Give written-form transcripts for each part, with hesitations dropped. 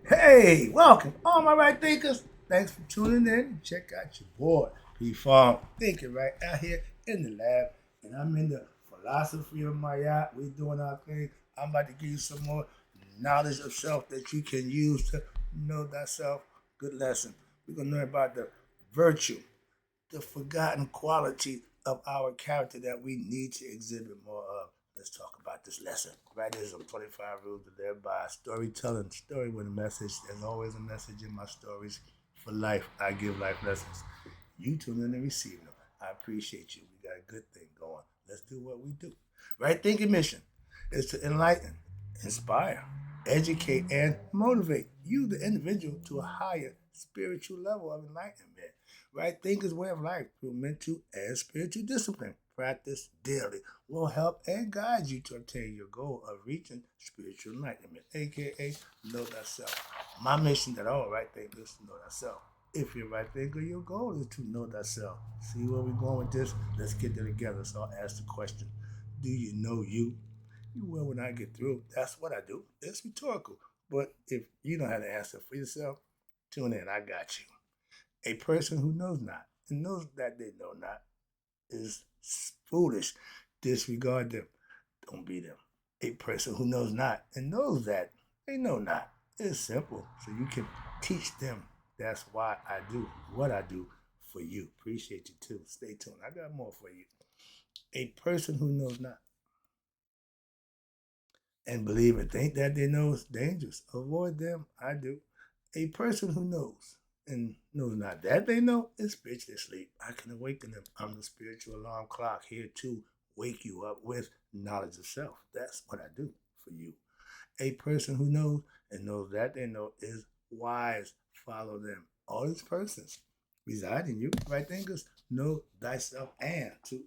Hey, welcome, all my right thinkers. Thanks for tuning in. Check out your boy, P Farm, thinking right out here in the lab. And I'm in the philosophy of my yacht. We're doing our thing. I'm about to give you some more knowledge of self that you can use to know thyself. Good lesson. We're going to learn about the virtue, the forgotten quality of our character that we need to exhibit more of. Let's talk about this lesson. Writism, 25 rules to live by. Storytelling, story with a message. There's always a message in my stories. For life, I give life lessons. You tune in and receive them. I appreciate you. We got a good thing going. Let's do what we do. Right thinking mission is to enlighten, inspire, educate, and motivate you, the individual, to a higher spiritual level of enlightenment. Right thinking's way of life through mental and spiritual discipline. Practice daily will help and guide you to attain your goal of reaching spiritual enlightenment, aka know thyself. My mission that all right thinkers is to know thyself. If you're right thinker, your goal is to know thyself. See where we're going with this? Let's get there together. So I'll ask the question: do you know you? You will when I get through. That's what I do. It's rhetorical. But if you don't have the answer for yourself, tune in. I got you. A person who knows not and knows that they know not is foolish. Disregard them. Don't be them. A person who knows not and knows that they know not is simple. So you can teach them. That's why I do what I do for you. Appreciate you too. Stay tuned. I got more for you. A person who knows not and believe it, think that they know is dangerous. Avoid them. I do. A person who knows and knows not that they know is spiritually asleep. I can awaken them. I'm the spiritual alarm clock here to wake you up with knowledge of self. That's what I do for you. A person who knows and knows that they know is wise. Follow them. All these persons reside in you. Right thinkers know thyself and to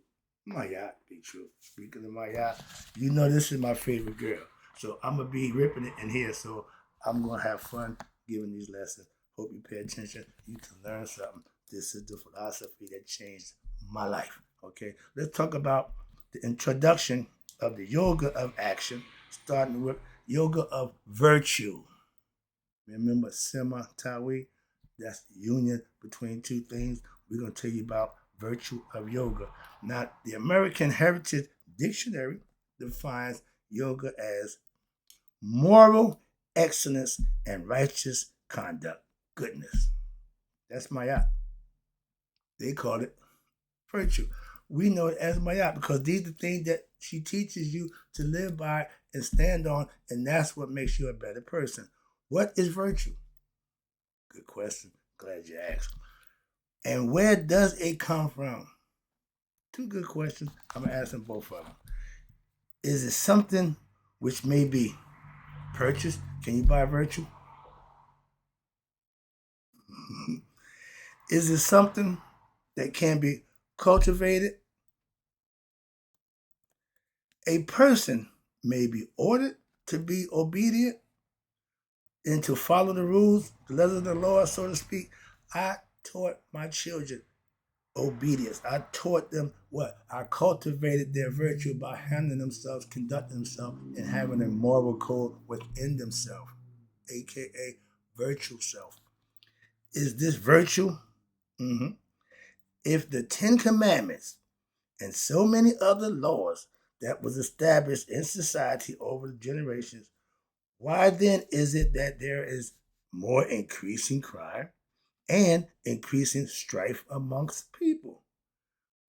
my yacht be true. Speaking of my yacht, you know this is my favorite girl. So I'm gonna be ripping it in here. So I'm gonna have fun giving these lessons. Hope you pay attention. You can learn something. This is the philosophy that changed my life. Okay, let's talk about the introduction of the yoga of action, starting with yoga of virtue. Remember Sema Tawi? That's the union between two things. We're going to tell you about virtue of yoga. Now, the American Heritage Dictionary defines yoga as moral excellence and righteous conduct. Goodness. That's Mayat. They call it virtue. We know it as Mayat because these are the things that she teaches you to live by and stand on, and that's what makes you a better person. What is virtue? Good question. Glad you asked. And where does it come from? Two good questions. I'm going to ask them both of them. Is it something which may be purchased? Can you buy virtue? Is it something that can be cultivated? A person may be ordered to be obedient and to follow the rules, the letters of the law, so to speak. I taught my children obedience. I taught them what? I cultivated their virtue by handling themselves, conducting themselves, and having a moral code within themselves, aka virtue self. Is this virtue? Mm-hmm. If the Ten Commandments and so many other laws that was established in society over the generations, why then is it that there is more increasing crime and increasing strife amongst people?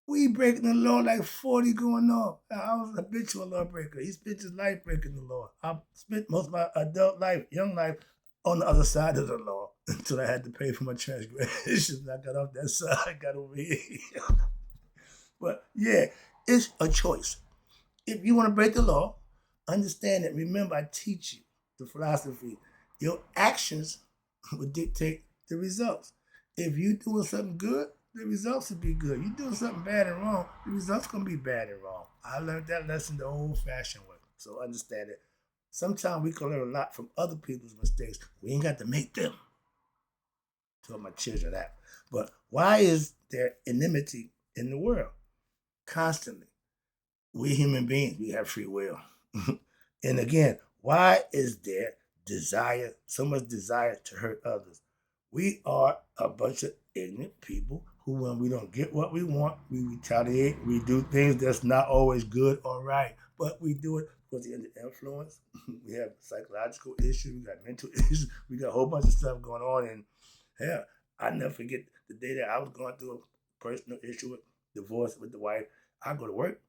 We breaking the law like 40 going on. I was a habitual lawbreaker. He spent his life breaking the law. I spent most of my adult life, young life, on the other side of the law until I had to pay for my transgressions. I got off that side, I got over here. But yeah, it's a choice. If you want to break the law, understand it. Remember, I teach you the philosophy. Your actions will dictate the results. If you're doing something good, the results will be good. You're doing something bad and wrong, the results gonna be bad and wrong. I learned that lesson the old-fashioned way. So understand it. Sometimes we can learn a lot from other people's mistakes. We ain't got to make them. Tell my children that. But why is there enmity in the world? Constantly. We human beings, we have free will. And again, why is there much desire to hurt others. We are a bunch of ignorant people who, when we don't get what we want, we retaliate. We do things that's not always good or right, but we do it because we're under influence. We have psychological issues. We got mental issues. We got a whole bunch of stuff going on. And hell, I never forget the day that I was going through a personal issue with divorce with the wife. I go to work.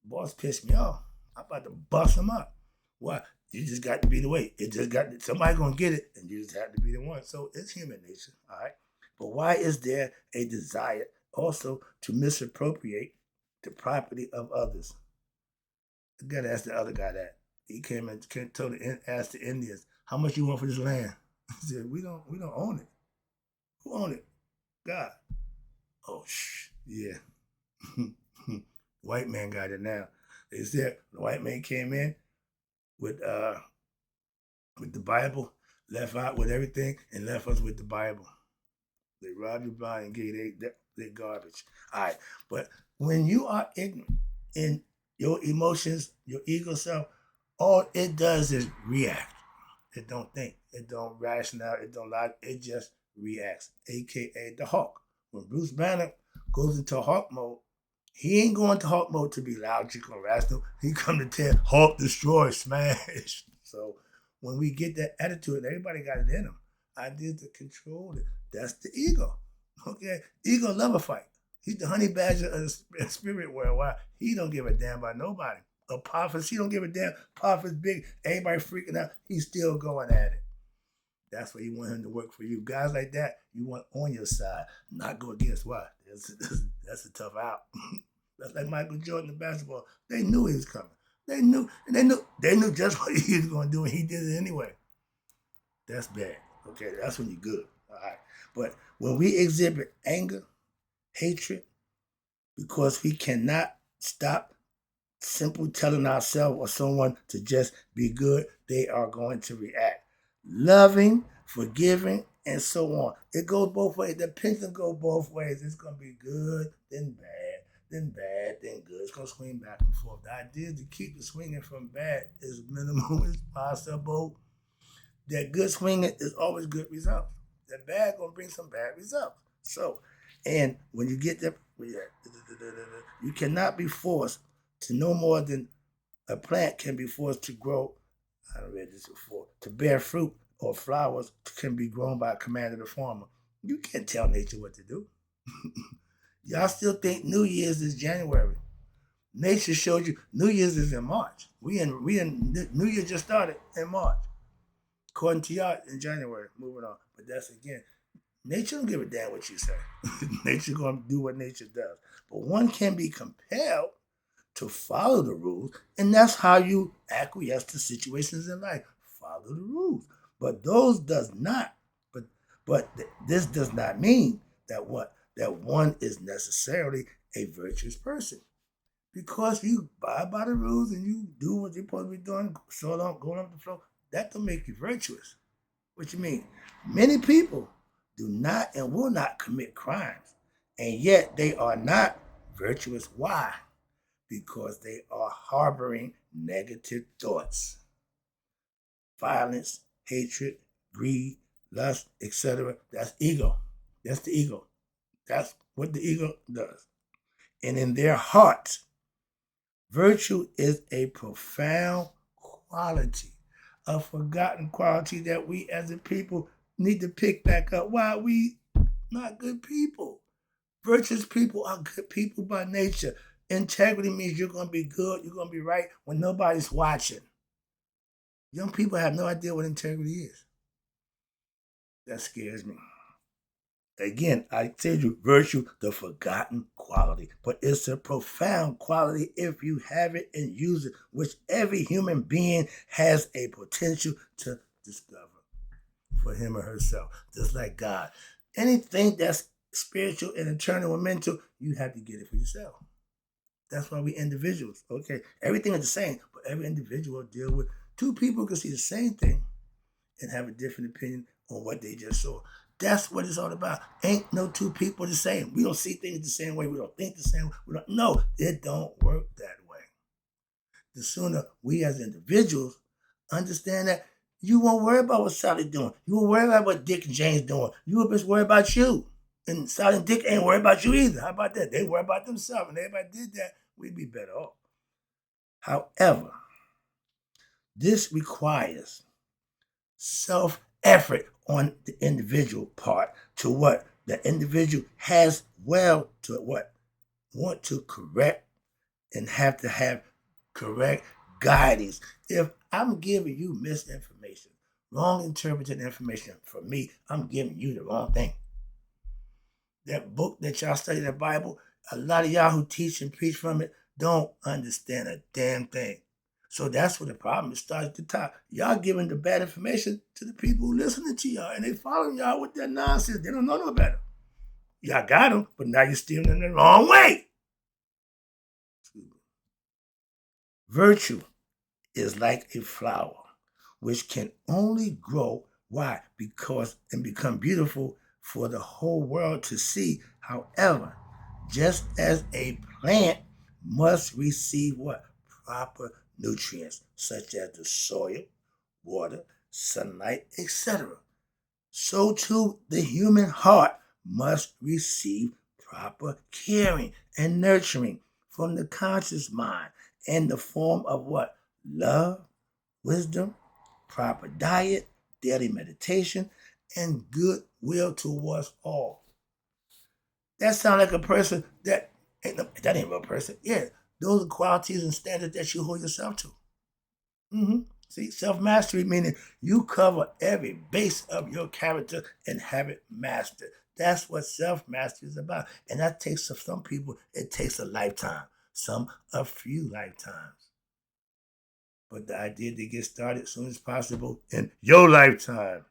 Boss pissed me off. I'm about to bust him up. Why? You just got to be the way. It just got somebody gonna get it, and you just have to be the one. So it's human nature, all right. But why is there a desire also to misappropriate the property of others? I gotta ask the other guy that. He came and asked the Indians, "How much you want for this land?" He said, "We don't own it. Who own it? God." Oh, yeah. White man got it now. They said the white man came in with the Bible, left out with everything, and left us with the Bible. They robbed you blind and gave they garbage. All right, but when you are ignorant in your emotions, your ego self, all it does is react. It don't think. It don't rationale. It don't lie. It just reacts, aka the Hawk. When Bruce Banner goes into Hawk mode, he ain't going to Hawk mode to be logical and rational. He come to tell Hawk, destroy, smash. So when we get that attitude, everybody got it in them. Ideas to control it. That's the ego. Okay? Ego love a fight. He's the honey badger of the spirit world. Why? He don't give a damn about nobody. Apophis, he don't give a damn. Apophis big. Everybody freaking out. He's still going at it. That's why you want him to work for you. Guys like that, you want on your side, not go against. Why? That's a tough out. That's like Michael Jordan in basketball. They knew he was coming. They knew just what he was going to do, and he did it anyway. That's bad. Okay, that's when you're good. All right. But when we exhibit anger, hatred, because we cannot stop simply telling ourselves or someone to just be good, they are going to react. Loving, forgiving, and so on. It goes both ways. The pendulum goes both ways. It's going to be good, then bad, then bad, then good. It's going to swing back and forth. The idea to keep the swinging from bad is minimal, is possible. That good swinging is always good results. That bad going to bring some bad results. So, and when you get that, you cannot be forced to no more than a plant can be forced to grow. I read this before. To bear fruit or flowers can be grown by a command of the farmer. You can't tell nature what to do. Y'all still think New Year's is January. Nature showed you New Year's is in March. We in New Year just started in March. According to y'all in January. Moving on. But that's again, nature don't give a damn what you say. Nature gonna do what nature does. But one can be compelled to follow the rules, and that's how you acquiesce to situations in life. Follow the rules. But those does not, this does not mean that one is necessarily a virtuous person. Because you abide by the rules and you do what you're supposed to be doing, so don't go up the flow, that don't make you virtuous. What you mean? Many people do not and will not commit crimes, and yet they are not virtuous. Why? Because they are harboring negative thoughts. Violence, hatred, greed, lust, etc. That's ego. That's the ego. That's what the ego does. And in their hearts, virtue is a profound quality, a forgotten quality that we as a people need to pick back up. Why are we not good people? Virtuous people are good people by nature. Integrity means you're going to be good, you're going to be right when nobody's watching. Young people have no idea what integrity is. That scares me. Again, I tell you, virtue, the forgotten quality. But it's a profound quality if you have it and use it, which every human being has a potential to discover for him or herself, just like God. Anything that's spiritual and eternal and mental, you have to get it for yourself. That's why we individuals, okay? Everything is the same, but every individual deal with two people can see the same thing and have a different opinion on what they just saw. That's what it's all about. Ain't no two people the same. We don't see things the same way. We don't think the same way. No, it don't work that way. The sooner we as individuals understand that, You won't worry about what Sally doing. You won't worry about what Dick and Jane's doing. You will just worry about you. And Sally and Dick ain't worried about you either. How about that? They worry about themselves. And everybody did that, we'd be better off. However, this requires self-effort on the individual part to what the individual has to what want to correct and have to have correct guidance. If I'm giving you misinformation, wrong interpreted information, for me, I'm giving you the wrong thing. That book that y'all study, the Bible, a lot of y'all who teach and preach from it don't understand a damn thing. So that's where the problem starts at the top. Y'all giving the bad information to the people who listening to y'all, and they following y'all with their nonsense. They don't know no better. Y'all got them, but now you're steering them the wrong way. Virtue is like a flower, which can only grow. Why? Because and become beautiful for the whole world to see. However, just as a plant must receive what? Proper nutrients, such as the soil, water, sunlight, etc. So too the human heart must receive proper caring and nurturing from the conscious mind in the form of what? Love, wisdom, proper diet, daily meditation, and goodwill towards all. That sounds like a person that ain't a person. Yeah, those are qualities and standards that you hold yourself to. See, self-mastery meaning you cover every base of your character and have it mastered. That's what self-mastery is about. And that takes, for some people, it takes a lifetime. Some, a few lifetimes. But the idea to get started as soon as possible in your lifetime.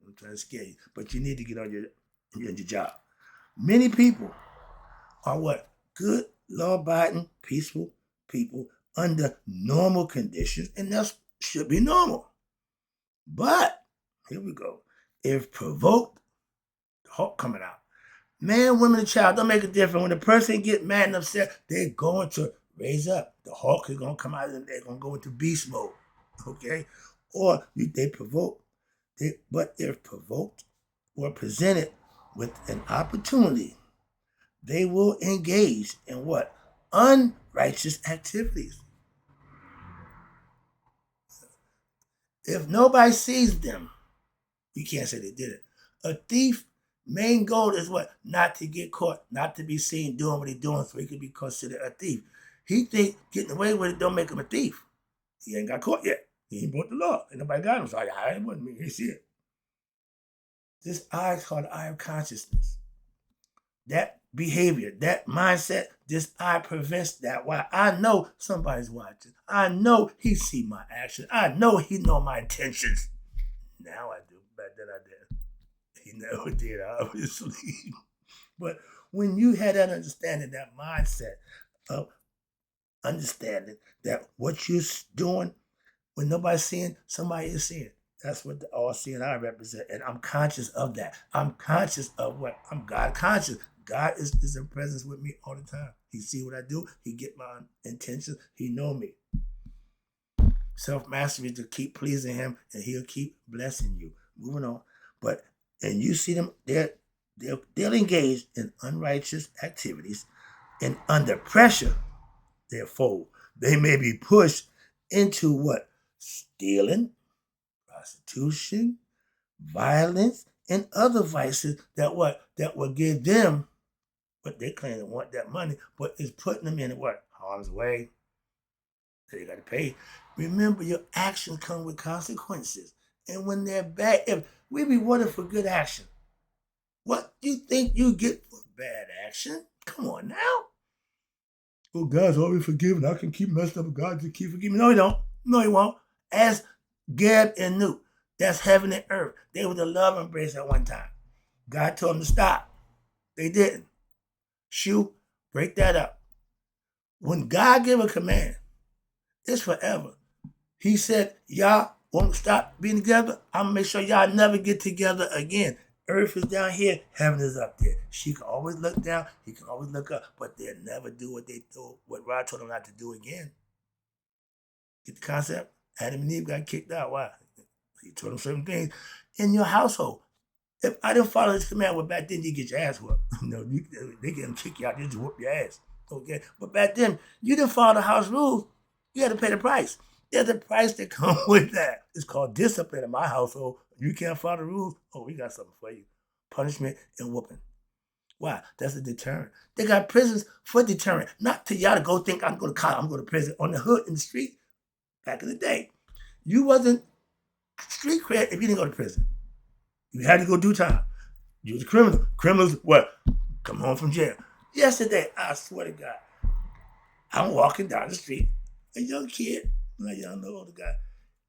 I'm trying to scare you. But you need to get on your job. Many people are what? Good, law-abiding, peaceful people under normal conditions, and that should be normal. But, here we go. If provoked, the hawk coming out. Man, woman, and child, don't make a difference. When the person get mad and upset, they're going to raise up. The hawk is going to come out and they're going to go into beast mode. Okay? Or they provoke. But if provoked or presented with an opportunity, they will engage in what? Unrighteous activities. If nobody sees them, you can't say they did it. A thief, main goal is what? Not to get caught, not to be seen doing what he's doing so he could be considered a thief. He think getting away with it don't make him a thief. He ain't got caught yet. He ain't broke the law. Ain't nobody got him. So I wasn't me. He see it. This eye is called the eye of consciousness. That behavior, that mindset, this eye prevents that. Why? I know somebody's watching. I know he see my action. I know he know my intentions. Now I do. Back then I didn't. He never did, obviously. But when you had that understanding, that mindset of understanding that what you're doing, when nobody's seeing, somebody is seeing. That's what the all-seeing eye represents. And I'm conscious of that. I'm conscious of what? I'm God conscious. God is in presence with me all the time. He see what I do. He get my intentions. He know me. Self-mastery to keep pleasing him, and he'll keep blessing you. Moving on. And you see them, they'll engage in unrighteous activities, and under pressure, therefore, they may be pushed into what? Stealing, prostitution, violence, and other vices that will give them what they claim to want, that money, but it's putting them in what? Harm's way. They got to pay. Remember, your actions come with consequences. And when they're bad, if we rewarded for good action, what do you think you get for bad action? Come on now. Oh, God's always forgiving. I can keep messing up. God just keep forgiving. No, he don't. No, he won't. Ask Gab and Newt. That's heaven and earth. They were the love embrace at one time. God told them to stop. They didn't. Shoo, break that up. When God gave a command, it's forever. He said, y'all won't stop being together. I'm going to make sure y'all never get together again. Earth is down here, heaven is up there. She can always look down, he can always look up, but they'll never do what God told them not to do again. Get the concept? Adam and Eve got kicked out. Why? He told them certain things in your household. If I didn't follow this command, well, back then you get your ass whooped. They can kick you out, they just whoop your ass. Okay, but back then you didn't follow the house rules. You had to pay the price. There's a price that comes with that. It's called discipline in my household. You can't follow the rules. Oh, we got something for you: punishment and whooping. Why? That's a deterrent. They got prisons for deterrent, not to y'all to go think I'm going to college, I'm going to prison on the hood in the street. Back in the day, you wasn't street cred if you didn't go to prison. You had to go do time. You was a criminal. Criminals, what? Come home from jail. Yesterday, I swear to God, I'm walking down the street. A young kid, like young older guy,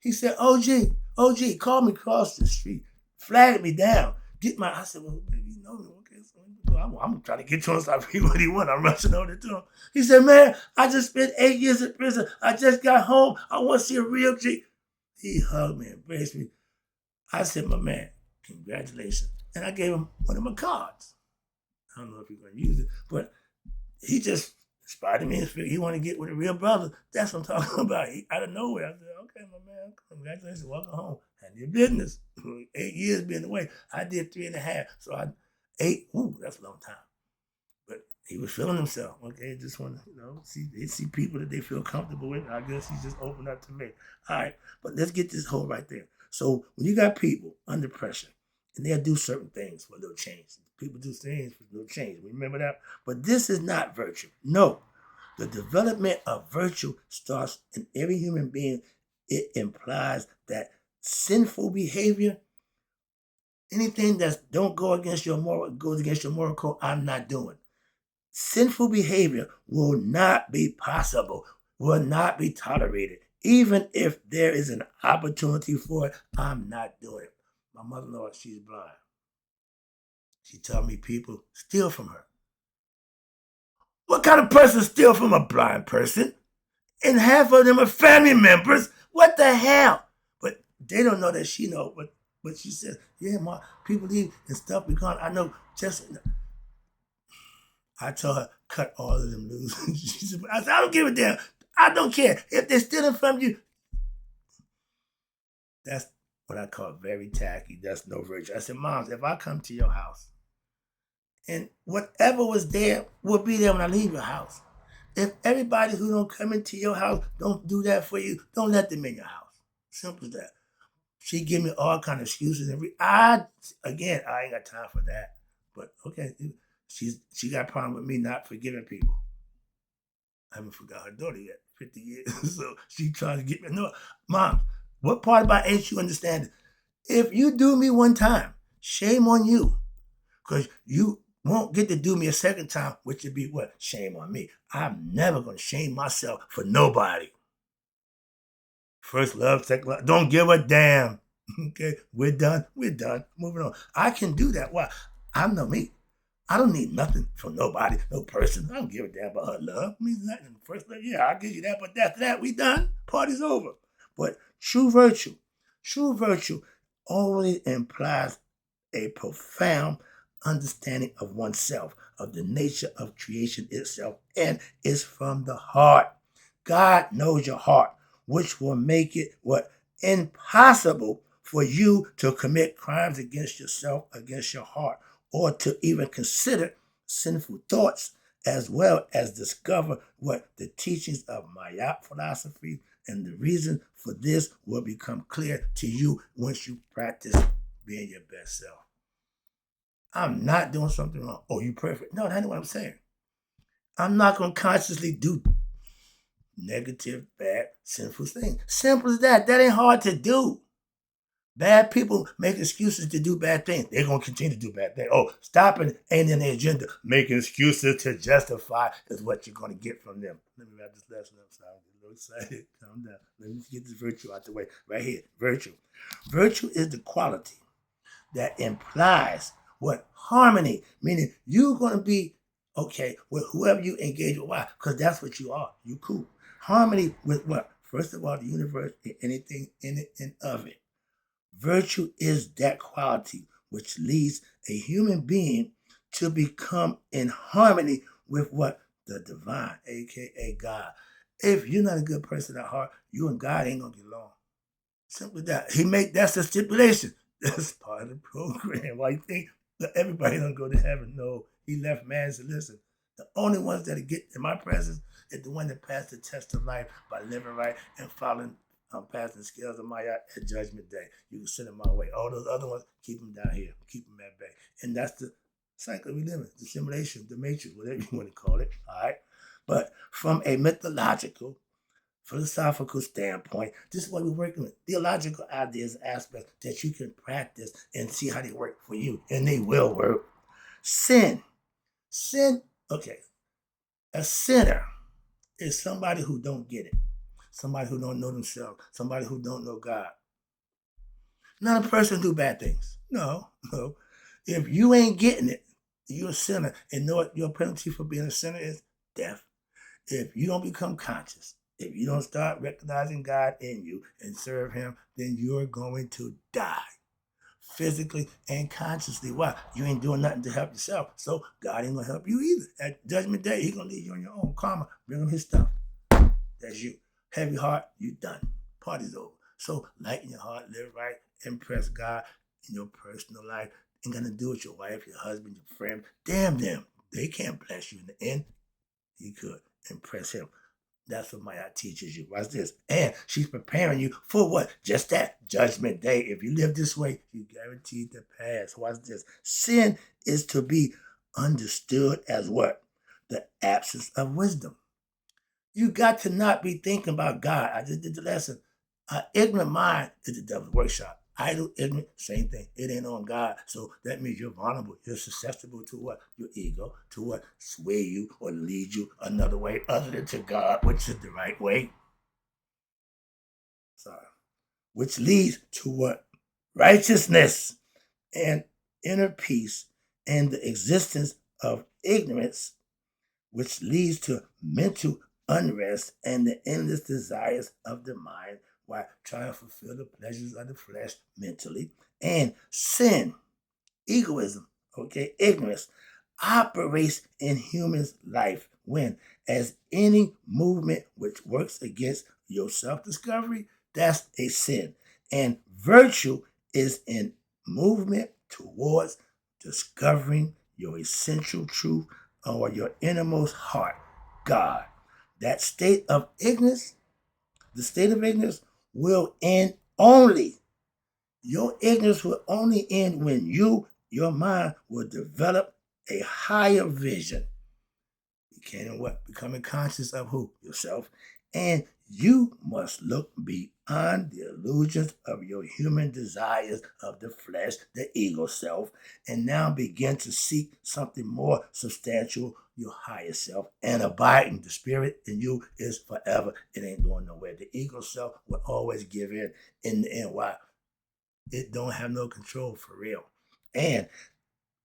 he said, OG, call me across the street. Flagged me down. I said, well, you know me. Okay, so I'm trying to get to him so I see what he want. I'm rushing over to him. He said, man, I just spent 8 years in prison. I just got home. I want to see a real G. He hugged me, embraced me. I said, my man, congratulations. And I gave him one of my cards. I don't know if he's going to use it, but he just inspired me. He want to get with a real brother. That's what I'm talking about. Out of nowhere, I said, okay, my man, congratulations, welcome home. And your business. 8 years being away. I did 3.5. So 8, that's a long time. But he was feeling himself. Okay, just want to, see people that they feel comfortable with. I guess he just opened up to me. All right, but let's get this whole right there. So when you got people under pressure, and they'll do certain things for a little change. People do things for a little change. Remember that? But this is not virtue. No. The development of virtue starts in every human being. It implies that sinful behavior, anything that don't go against your moral, goes against your moral code, I'm not doing. Sinful behavior will not be possible, will not be tolerated. Even if there is an opportunity for it, I'm not doing it. My mother-in-law, she's blind. She told me people steal from her. What kind of person steal from a blind person? And half of them are family members. What the hell? But they don't know that she know. But she says, yeah, ma, people leave and stuff be gone. I know just. I told her, cut all of them loose. She said, I don't give a damn. I don't care. If they're stealing from you, that's what I call very tacky. That's no virtue. I said, Moms, if I come to your house and whatever was there will be there when I leave your house. If everybody who don't come into your house don't do that for you, don't let them in your house. Simple as that. She give me all kind of excuses. I ain't got time for that. But okay, she got a problem with me not forgiving people. I haven't forgot her daughter yet, 50 years. So she trying to get me. No, Mom, what part about ain't you understanding? If you do me one time, shame on you. Because you won't get to do me a second time, which would be what? Shame on me. I'm never going to shame myself for nobody. First love, second love. Don't give a damn. Okay, we're done. Moving on. I can do that. Why? I know me. I don't need nothing from nobody, no person. I don't give a damn about her love. Means nothing. First love, yeah, I'll give you that, but after that, we done. Party's over. But true virtue always implies a profound understanding of oneself, of the nature of creation itself, and it's from the heart. God knows your heart, which will make it impossible for you to commit crimes against yourself, against your heart, or to even consider sinful thoughts, as well as discover what the teachings of Maat philosophy and the reason for this will become clear to you once you practice being your best self. I'm not doing something wrong. Oh, you perfect. No, that's not what I'm saying. I'm not going to consciously do negative, bad, sinful things. Simple as that. That ain't hard to do. Bad people make excuses to do bad things. They're going to continue to do bad things. Oh, stopping ain't in their agenda. Making excuses to justify is what you're going to get from them. Let me wrap this lesson up so I don't get a little excited. Calm down. Let me get this virtue out the way. Right here. Virtue. Virtue is the quality that implies what? Harmony. Meaning you're going to be okay with whoever you engage with. Why? Because that's what you are. You cool. Harmony with what? First of all, the universe and anything in it and of it. Virtue is that quality which leads a human being to become in harmony with what? The divine, aka God. If you're not a good person at heart, you and God ain't gonna get along. Simply that. That's the stipulation. That's part of the program. Why you think that everybody don't go to heaven? No, he left man to listen. The only ones that get in my presence is the one that passed the test of life by living right and following passing the scales of my eye at judgment day. You can send them my way. All those other ones, keep them down here. Keep them at bay. And that's the cycle we live in, the simulation, the matrix, whatever you want to call it. All right. But from a mythological philosophical standpoint, this is what we're working with. Theological ideas, aspects that you can practice and see how they work for you. And they will work. Sin. Sin, okay. A sinner is somebody who don't get it. Somebody who don't know themselves. Somebody who don't know God. Not a person who do bad things. No, no. If you ain't getting it, you're a sinner. And know what your penalty for being a sinner is? Death. If you don't become conscious, if you don't start recognizing God in you and serve him, then you're going to die physically and consciously. Why? You ain't doing nothing to help yourself. So God ain't going to help you either. At judgment day, he's going to leave you on your own. Karma, bring him his stuff. That's you. Heavy heart, you done. Party's over. So lighten your heart, live right, impress God in your personal life. Ain't going to do it with your wife, your husband, your friend. Damn them. They can't bless you in the end. You could impress him. That's what Maya teaches you. Watch this. And she's preparing you for what? Just that judgment day. If you live this way, you guaranteed to pass. Watch this. Sin is to be understood as what? The absence of wisdom. You got to not be thinking about God. I just did the lesson. An ignorant mind is the devil's workshop. Idle, ignorant, same thing. It ain't on God. So that means you're vulnerable. You're susceptible to what? Your ego, to what? Sway you or lead you another way other than to God, which is the right way. Sorry. Which leads to what? Righteousness and inner peace and the existence of ignorance, which leads to mental unrest and the endless desires of the mind while trying to fulfill the pleasures of the flesh mentally. And sin, egoism, okay, ignorance, operates in humans' life when, as any movement which works against your self-discovery, that's a sin. And virtue is in movement towards discovering your essential truth or your innermost heart, God. That state of ignorance, the state of ignorance will end only. Your ignorance will only end when your mind, will develop a higher vision. You can't what? Becoming conscious of who? Yourself. And you must look beyond the illusions of your human desires of the flesh, the ego self, and now begin to seek something more substantial, your higher self, and abiding. The spirit in you is forever. It ain't going nowhere. The ego self will always give in the end. Why? It don't have no control for real. And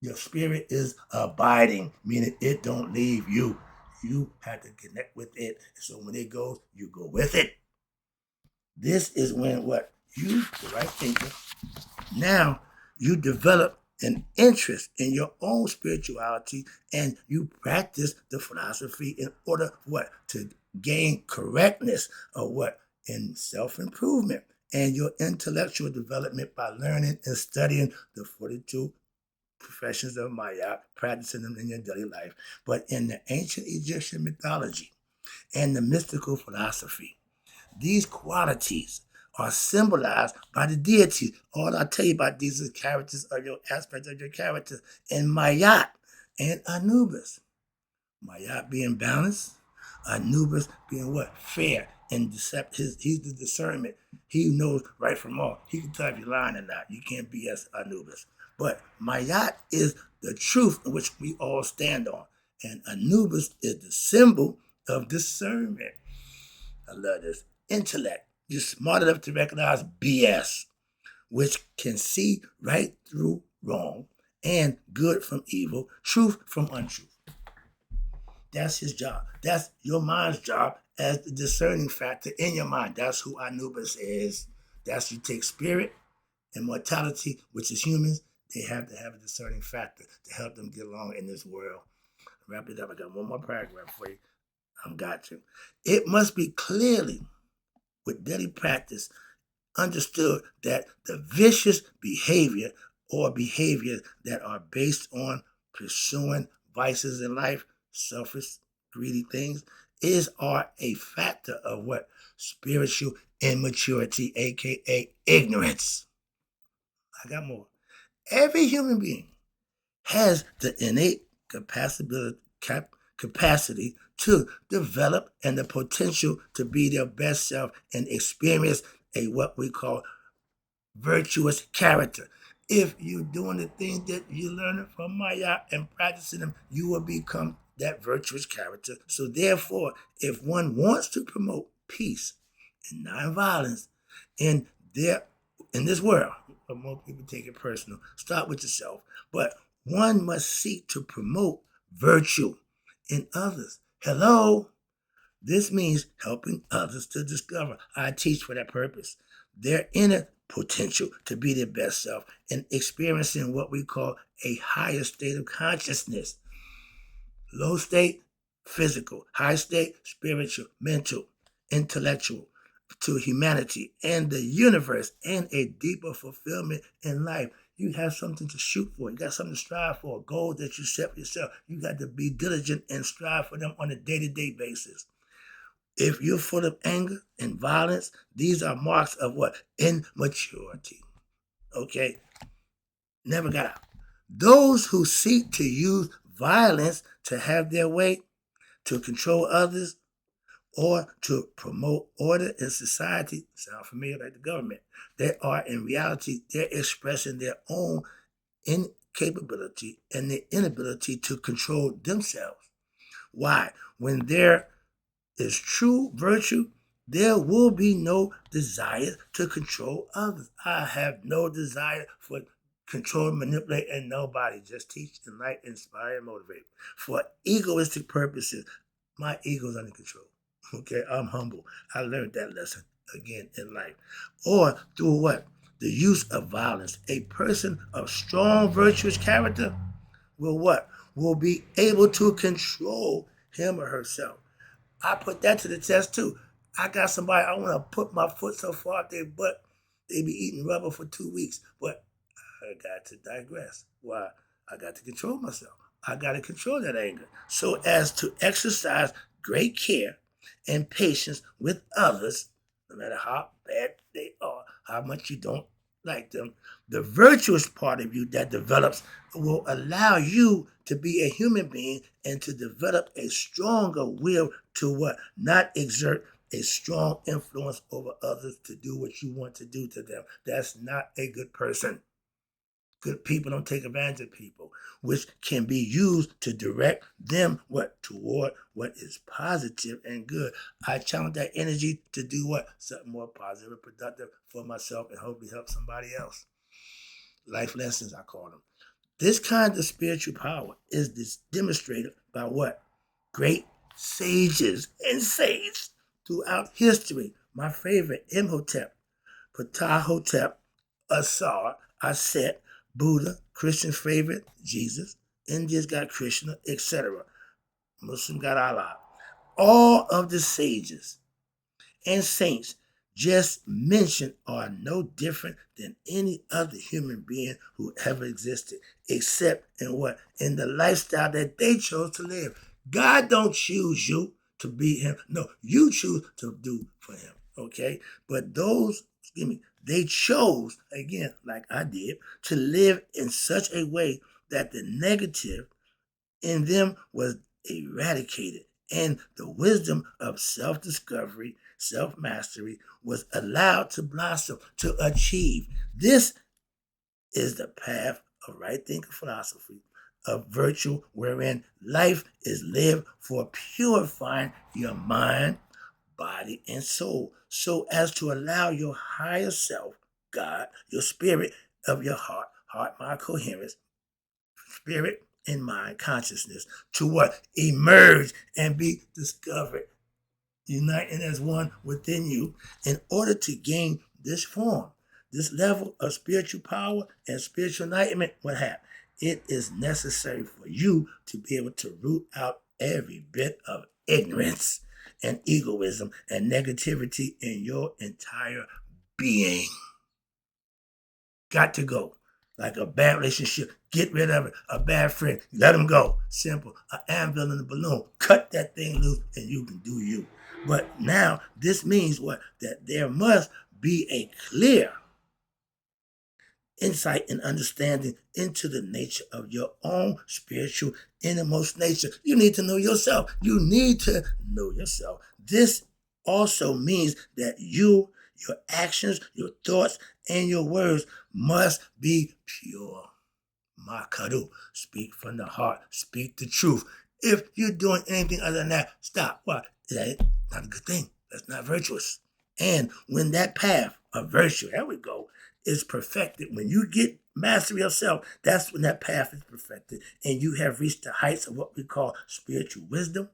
your spirit is abiding, meaning it don't leave you. You have to connect with it. So when it goes, you go with it. This is when what? You, the right thinker, now you develop an interest in your own spirituality and you practice the philosophy in order what? To gain correctness of what? In self-improvement and your intellectual development by learning and studying the 42 professions of Maya, practicing them in your daily life. But in the ancient Egyptian mythology and the mystical philosophy, these qualities are symbolized by the deities. All I tell you about these is characters of your aspects of your character. And Mayat and Anubis. Mayat being balanced, Anubis being what? Fair and deceptive. He's the discernment. He knows right from wrong. He can tell if you're lying or not. You can't BS Anubis. But Mayat is the truth in which we all stand on. And Anubis is the symbol of discernment. I love this. Intellect. You're smart enough to recognize BS, which can see right through wrong and good from evil, truth from untruth. That's his job. That's your mind's job as the discerning factor in your mind. That's who Anubis is. That's you take spirit and mortality, which is humans. They have to have a discerning factor to help them get along in this world. Wrap it up. I got one more paragraph for you. I've got you. It must be clearly with daily practice understood that the vicious behavior or behaviors that are based on pursuing vices in life, selfish, greedy things, are a factor of what? Spiritual immaturity, aka ignorance. I got more. Every human being has the innate capacity to develop and the potential to be their best self and experience a what we call virtuous character. If you're doing the things that you're learning from Maya and practicing them, you will become that virtuous character. So therefore, if one wants to promote peace and nonviolence in their in this world, but most people take it personal. Start with yourself. But one must seek to promote virtue in others. Hello? This means helping others to discover. I teach for that purpose. Their inner potential to be their best self and experiencing what we call a higher state of consciousness. Low state, physical. High state, spiritual, mental, intellectual, to humanity and the universe and a deeper fulfillment in life. You have something to shoot for. You got something to strive for, goals that you set for yourself. You got to be diligent and strive for them on a day-to-day basis. If you're full of anger and violence, these are marks of what? Immaturity. Okay? Never got out. Those who seek to use violence to have their way, to control others, or to promote order in society, sound familiar like the government, they are in reality, they're expressing their own incapability and their inability to control themselves. Why? When there is true virtue, there will be no desire to control others. I have no desire for control, manipulate, and nobody. Just teach, enlighten, inspire, and motivate. For egoistic purposes, my ego's under control. Okay, I'm humble. I learned that lesson again in life. Or through what? The use of violence. A person of strong, virtuous character will what? Will be able to control him or herself. I put that to the test too. I got somebody, I want to put my foot so far up their butt, they be eating rubber for 2 weeks. But I got to digress. Why? I got to control myself. I got to control that anger so as to exercise great care and patience with others, no matter how bad they are, how much you don't like them. The virtuous part of you that develops will allow you to be a human being and to develop a stronger will to what? Not exert a strong influence over others to do what you want to do to them. That's not a good person. Good people don't take advantage of people, which can be used to direct them what? Toward what is positive and good. I challenge that energy to do what? Something more positive and productive for myself and hopefully help somebody else. Life lessons, I call them. This kind of spiritual power is demonstrated by what? Great sages and saints throughout history. My favorite, Imhotep, Ptahhotep, Asar, Aset, Buddha, Christian favorite, Jesus. India's got Krishna, etc. Muslim got Allah. All of the sages and saints just mentioned are no different than any other human being who ever existed, except in what? In the lifestyle that they chose to live. God don't choose you to be him. No, you choose to do for him. Okay? But those, they chose, again, like I did, to live in such a way that the negative in them was eradicated and the wisdom of self-discovery, self-mastery was allowed to blossom, to achieve. This is the path of right thinking philosophy, of virtue, wherein life is lived for purifying your mind, body, and soul, so as to allow your higher self, God, your spirit of your heart, mind, coherence, spirit and mind consciousness to what? Emerge and be discovered, uniting as one within you in order to gain this form, this level of spiritual power and spiritual enlightenment. What happened? It is necessary for you to be able to root out every bit of ignorance and egoism and negativity in your entire being. Got to go. Like a bad relationship, get rid of it. A bad friend, let them go. Simple. An anvil in a balloon, cut that thing loose and you can do you. But now this means what? That there must be a clear insight and understanding into the nature of your own spiritual innermost nature. You need to know yourself. You need to know yourself. This also means that your actions, your thoughts, and your words must be pure. Makaru, speak from the heart, speak the truth. If you're doing anything other than that, stop. Why? That ain't not a good thing. That's not virtuous. And when that path of virtue, there we go, is perfected, when you get mastery of self, that's when that path is perfected. And you have reached the heights of what we call spiritual wisdom.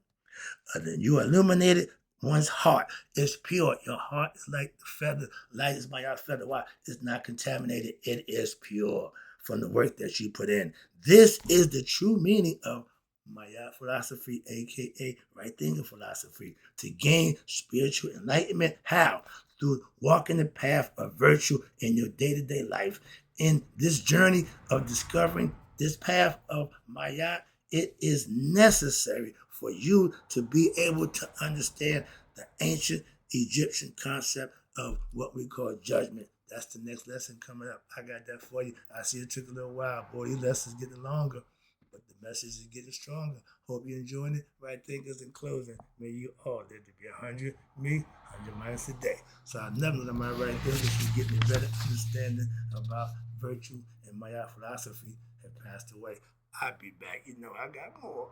Then you illuminated one's heart. It's pure. Your heart is like the feather. Light is my feather. Why? It's not contaminated. It is pure from the work that you put in. This is the true meaning of Maat philosophy, aka right thinking philosophy, to gain spiritual enlightenment. How? Through walking the path of virtue in your day-to-day life. In this journey of discovering this path of Maat, it is necessary for you to be able to understand the ancient Egyptian concept of what we call judgment. That's the next lesson coming up. I got that for you. I see it took a little while. Boy, these lessons getting longer, but the message is getting stronger. Hope you're enjoying it. Right thinkers in closing. May you all live to be 100, me, 100 minus a day. So I never let my right thinkers who get me better understanding about virtue and Maat philosophy have passed away. I'll be back. You know, I got more.